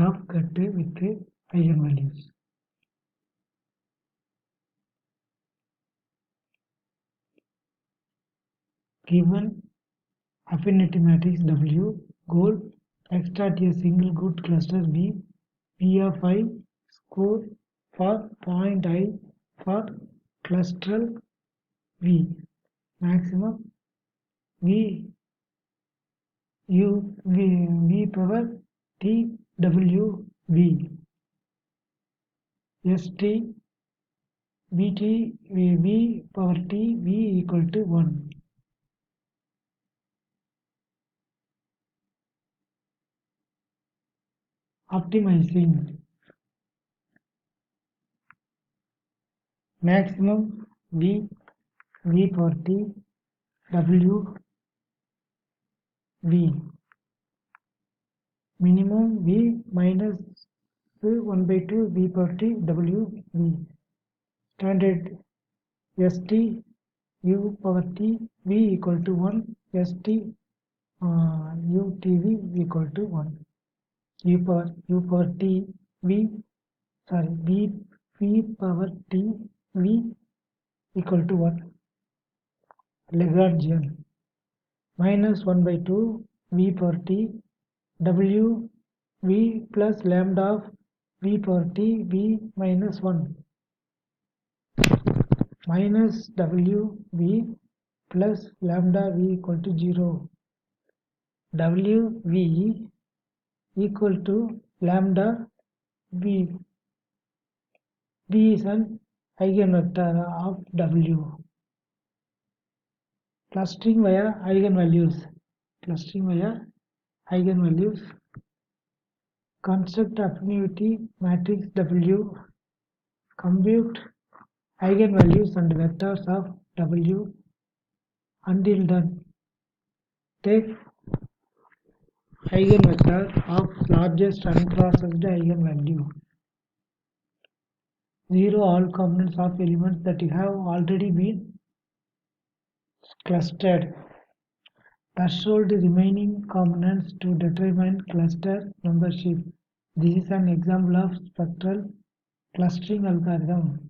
graph cut with eigenvalues. Given affinity matrix W, goal extract a single good cluster B, P of I score for point I for clustral V, maximum V U V power T W V S T V T V power T V equal to 1. Optimizing maximum V power T W V, minimum V minus 1 by 2 V power T W V, standard ST U power T V equal to 1, ST U T V equal to 1, U power T V, V power T V equal to 1, Lagrangian, minus 1 by 2 V power T W V plus lambda of V power T V minus 1, minus W V plus lambda V equal to 0. W V equal to lambda V. V is an eigenvector of W. Clustering via eigenvalues. Construct affinity matrix W. Compute eigenvalues and vectors of W. Until done, take eigenvector of largest unprocessed eigenvalue. 0 all components of elements that have already been clustered. Threshold the remaining components to determine cluster membership. This is an example of spectral clustering algorithm.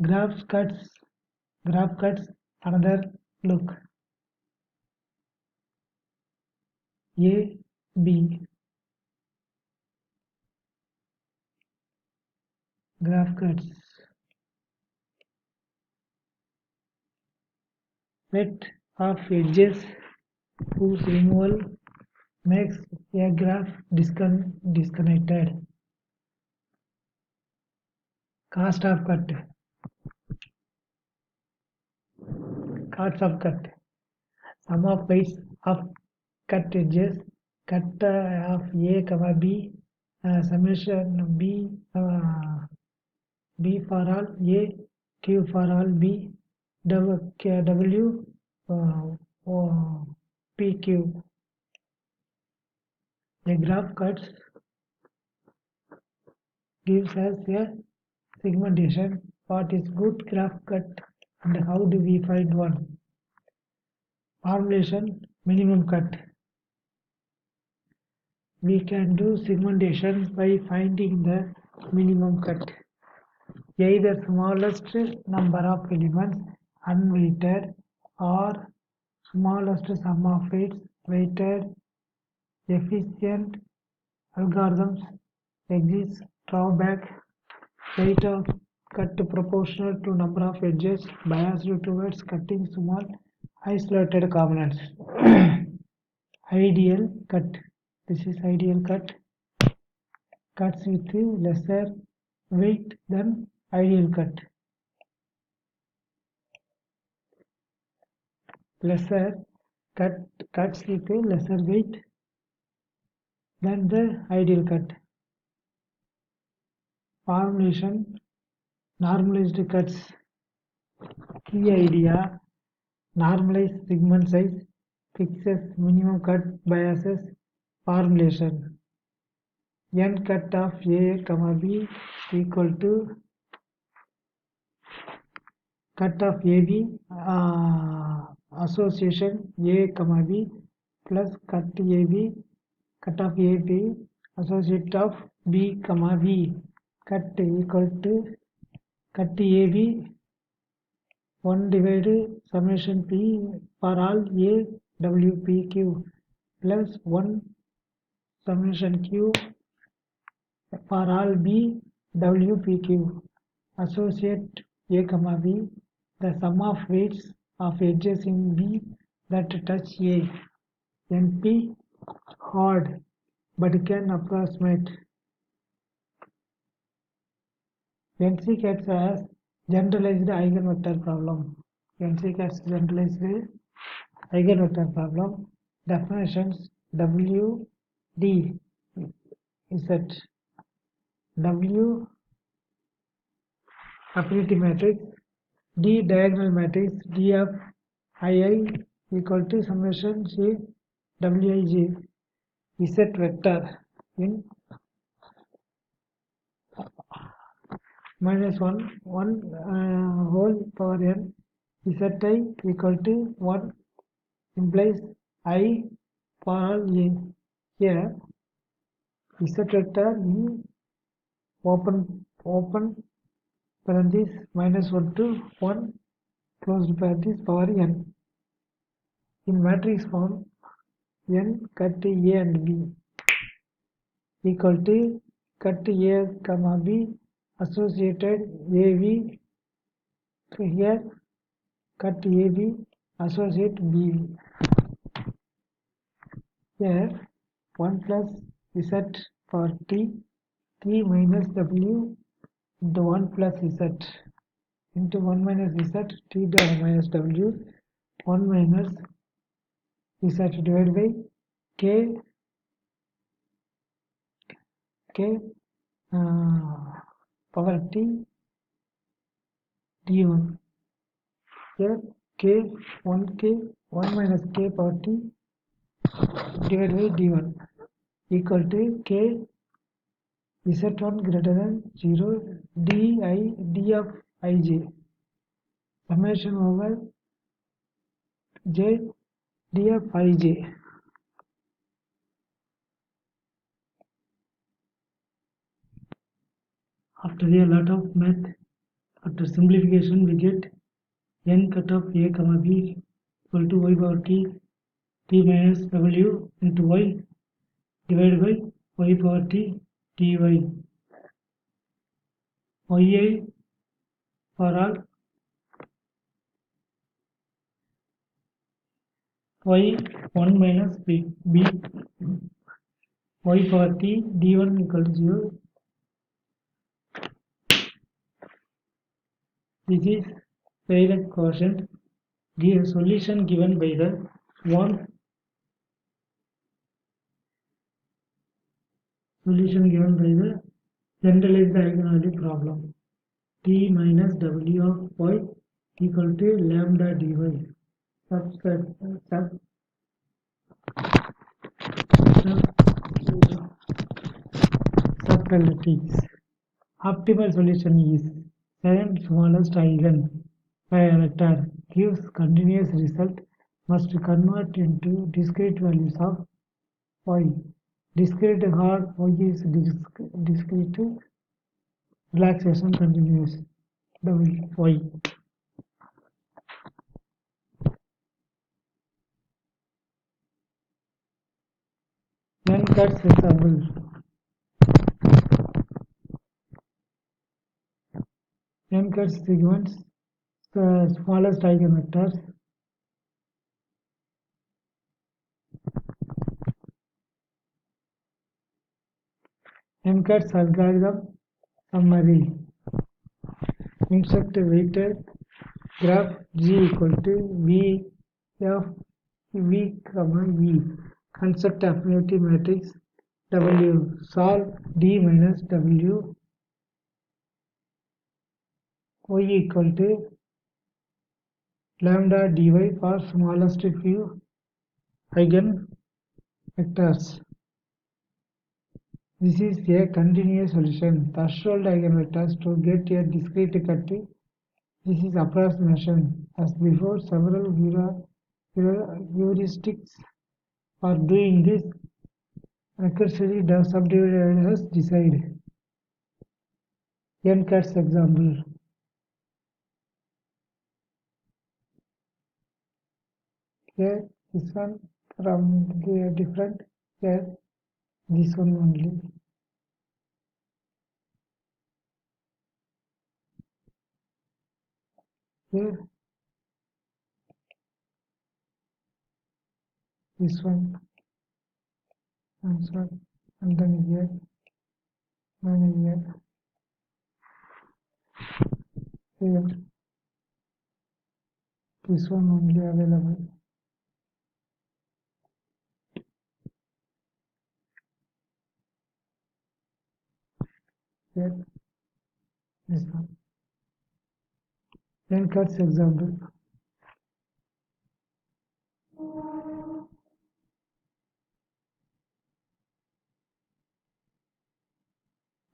Graph cuts, another look. A, B. Graph cuts. Set of edges whose removal makes a graph disconnected. Cost of cut. Sum of weights of cut edges. Cut of A comma B. Summation B for all A, Q for all B, W PQ. The graph cuts gives us a segmentation. What is good graph cut and how do we find one? Formulation minimum cut. We can do segmentation by finding the minimum cut. Either smallest number of elements unweighted or smallest sum of weights weighted. Efficient algorithms exist. Drawback: weight of cut proportional to number of edges, biased towards cutting small isolated components. Ideal cut. This is ideal cut. Cuts with lesser weight than ideal cut. Cuts with lesser weight than the ideal cut. Formulation normalized cuts. Key idea: normalized segment size, fixes minimum cut biases. Formulation: n cut of A comma B equal to cut of AB association A comma B plus cut AB cut of AB associate of B comma V cut equal to cut AB 1 divided summation P for all A W P Q plus 1 summation Q for all B W P Q associate A comma B the sum of weights of edges in B that touch A NP hard but can approximate NC-CATS as generalized eigenvector problem. NC-CATS generalized eigenvector problem. Definitions W D is that W affinity matrix D diagonal matrix D of II equal to summation J Wij Z vector in minus 1 whole power n Zi equal to 1 implies I for all A. Here Z vector in open parenthesis minus 1 to 1 closed parenthesis power n. In matrix form n cut A and B equal to cut A comma B associated AV here cut AB associate BV. Here 1 plus Z for T minus W into 1 plus Z into 1 minus Z T minus W 1 minus Z divided by K power T D1. Here K 1 minus K power T divided by D1 equal to K Z1 greater than 0 D of Ij summation over J D of Ij. After a lot of math, after simplification we get n cut of A comma B equal to y power T minus W into y divided by y power T dy. Yi for all y 1 minus b y power T d1 equal to 0. This is Taylor quotient. Give solution given by the one solution given by the generalized eigenvalue problem. T minus W of y equal to lambda dy. Subtletics. Optimal solution is second smallest eigen vector gives continuous result must convert into discrete values of y. Discrete hard y is discrete relaxation continuous y. Then cuts example. N cuts segments the smallest eigenvectors. N cuts algorithm summary. Insert weighted graph G equal to V of V comma V. Concept affinity matrix W. Solve D minus W y equal to lambda dy for smallest few eigenvectors. This is a continuous solution. Threshold eigenvectors to get a discrete cut. This is approximation. As before, several heuristics for doing this. recursively subdivided as decide. N-cats example. Here, this one from the different. Here, this one only. Here, this one answer, and then here, here, here, this one only available. Here, this one. N-cats example.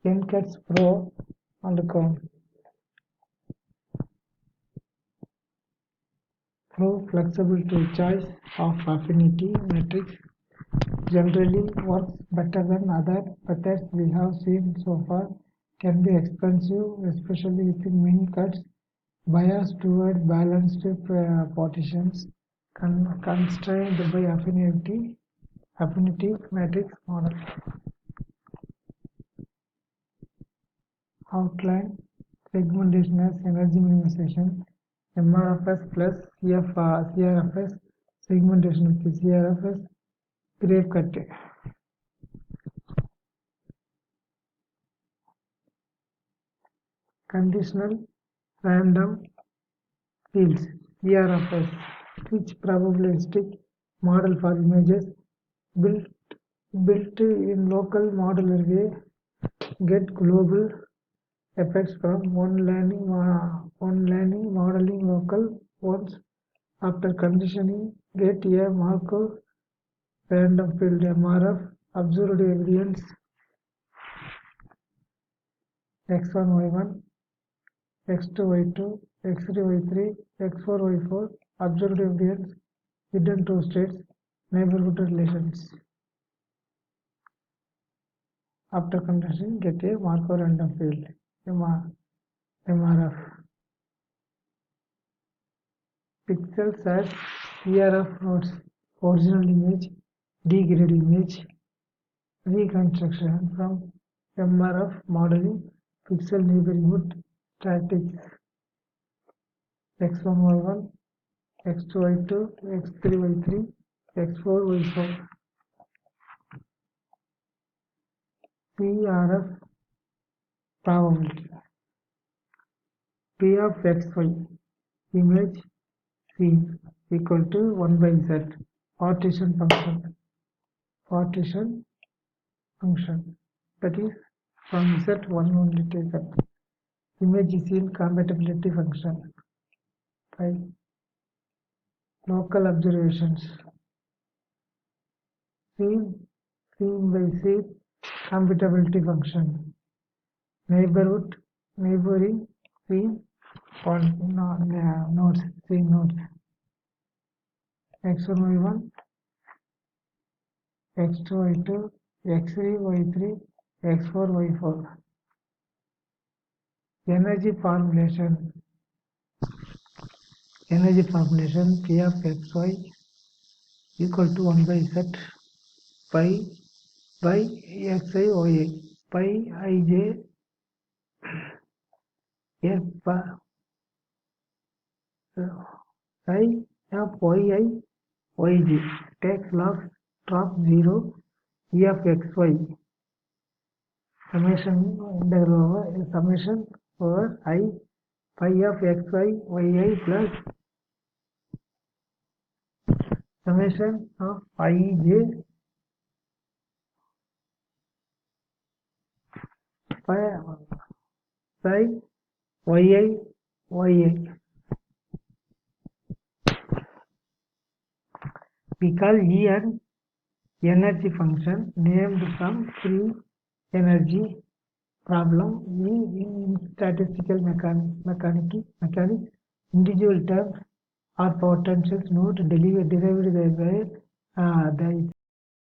N-cats pro and con. Pro flexible to choice of affinity matrix generally works better than other methods we have seen so far. Can be expensive, especially within many cuts. Bias toward balanced partitions constrained by affinity matrix model. Outline segmentation as energy minimization. MRFS plus CRFS segmentation with CRFS grave cut. Conditional random fields CRFS which probabilistic model for images built in local modular way get global effects from one learning modeling local ones after conditioning get a Markov random field MRF observed evidence x1 y1 x2 y2 x3 y3 x4 y4 observed evidence hidden two states neighborhood relations after conditioning get a Markov random field MRF pixels as CRF nodes original image degraded image reconstruction from MRF modeling pixel neighborhood statistics x1 y1 x2 y2 x3 y3 x4 y4 CRF probability P of xy image seen equal to 1 by z partition function that is from z1 only taken image is seen compatibility function by local observations seen by C compatibility function neighboring seen on nodes seen nodes x1 y1 x2 y2 x3 y3 x4 y4 energy formulation P of xy equal to 1 by z pi by xi oa pi ij f psi of yi yg takes log drop 0 e of xy summation over I pi of xy yi plus summation of ij psi yi ya. We call E an energy function named from free energy problem in statistical mechanics. Individual terms are potentials derived by the